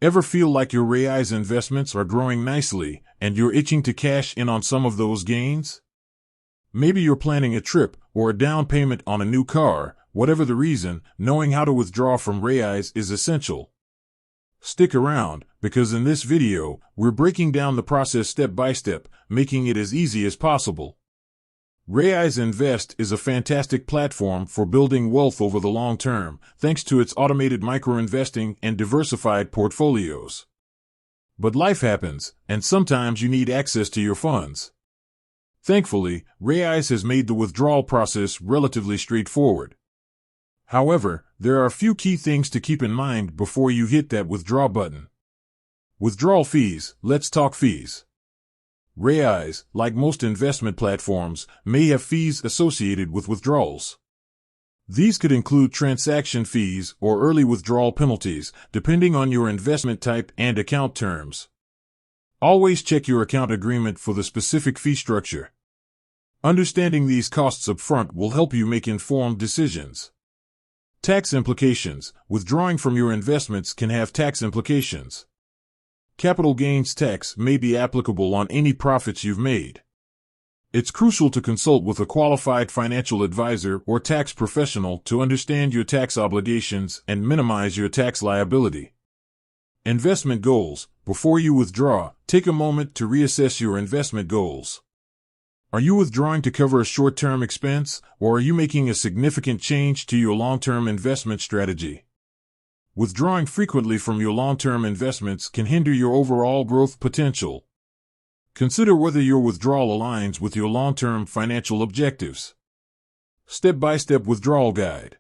Ever feel like your Raiz investments are growing nicely and you're itching to cash in on some of those gains? Maybe you're planning a trip or a down payment on a new car. Whatever the reason, knowing how to withdraw from Raiz is essential. Stick around, because in this video, we're breaking down the process step by step, making it as easy as possible. Raiz Invest is a fantastic platform for building wealth over the long term, thanks to its automated micro-investing and diversified portfolios. But life happens, and sometimes you need access to your funds. Thankfully, Raiz has made the withdrawal process relatively straightforward. However, there are a few key things to keep in mind before you hit that withdraw button. Withdrawal fees. Let's talk fees. Raiz, like most investment platforms, may have fees associated with withdrawals. These could include transaction fees or early withdrawal penalties, depending on your investment type and account terms. Always check your account agreement for the specific fee structure. Understanding these costs up front will help you make informed decisions. Tax implications. Withdrawing from your investments can have tax implications. Capital gains tax may be applicable on any profits you've made. It's crucial to consult with a qualified financial advisor or tax professional to understand your tax obligations and minimize your tax liability. Investment goals. Before you withdraw, take a moment to reassess your investment goals. Are you withdrawing to cover a short-term expense, or are you making a significant change to your long-term investment strategy? Withdrawing frequently from your long-term investments can hinder your overall growth potential. Consider whether your withdrawal aligns with your long-term financial objectives. Step-by-step withdrawal guide.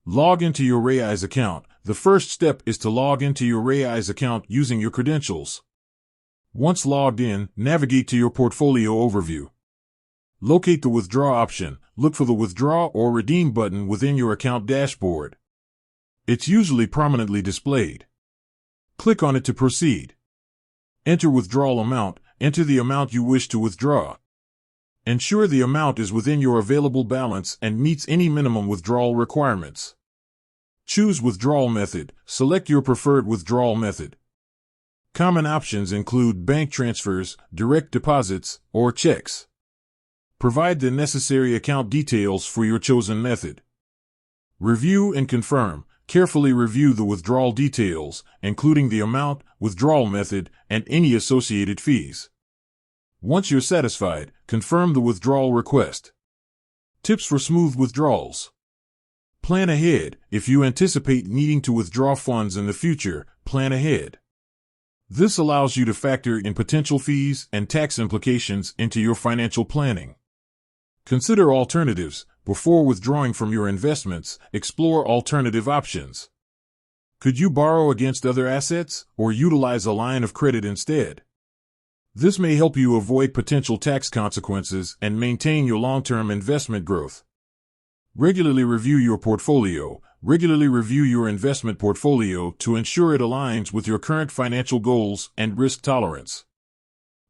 Log into your Raiz account. The first step is to log into your Raiz account using your credentials. Once logged in, navigate to your portfolio overview. Locate the withdraw option. Look for the withdraw or redeem button within your account dashboard. It's usually prominently displayed. Click on it to proceed. Enter withdrawal amount. Enter the amount you wish to withdraw. Ensure the amount is within your available balance and meets any minimum withdrawal requirements. Choose withdrawal method. Select your preferred withdrawal method. Common options include bank transfers, direct deposits, or checks. Provide the necessary account details for your chosen method. Review and confirm. Carefully review the withdrawal details, including the amount, withdrawal method, and any associated fees. Once you're satisfied, confirm the withdrawal request. Tips for smooth withdrawals. Plan ahead. If you anticipate needing to withdraw funds in the future, plan ahead. This allows you to factor in potential fees and tax implications into your financial planning. Consider alternatives. Before withdrawing from your investments, explore alternative options. Could you borrow against other assets or utilize a line of credit instead? This may help you avoid potential tax consequences and maintain your long-term investment growth. Regularly review your portfolio. Regularly review your investment portfolio to ensure it aligns with your current financial goals and risk tolerance.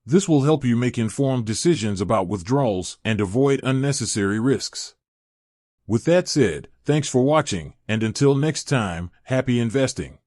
This will help you make informed decisions about withdrawals and avoid unnecessary risks. With that said, thanks for watching, and until next time, happy investing.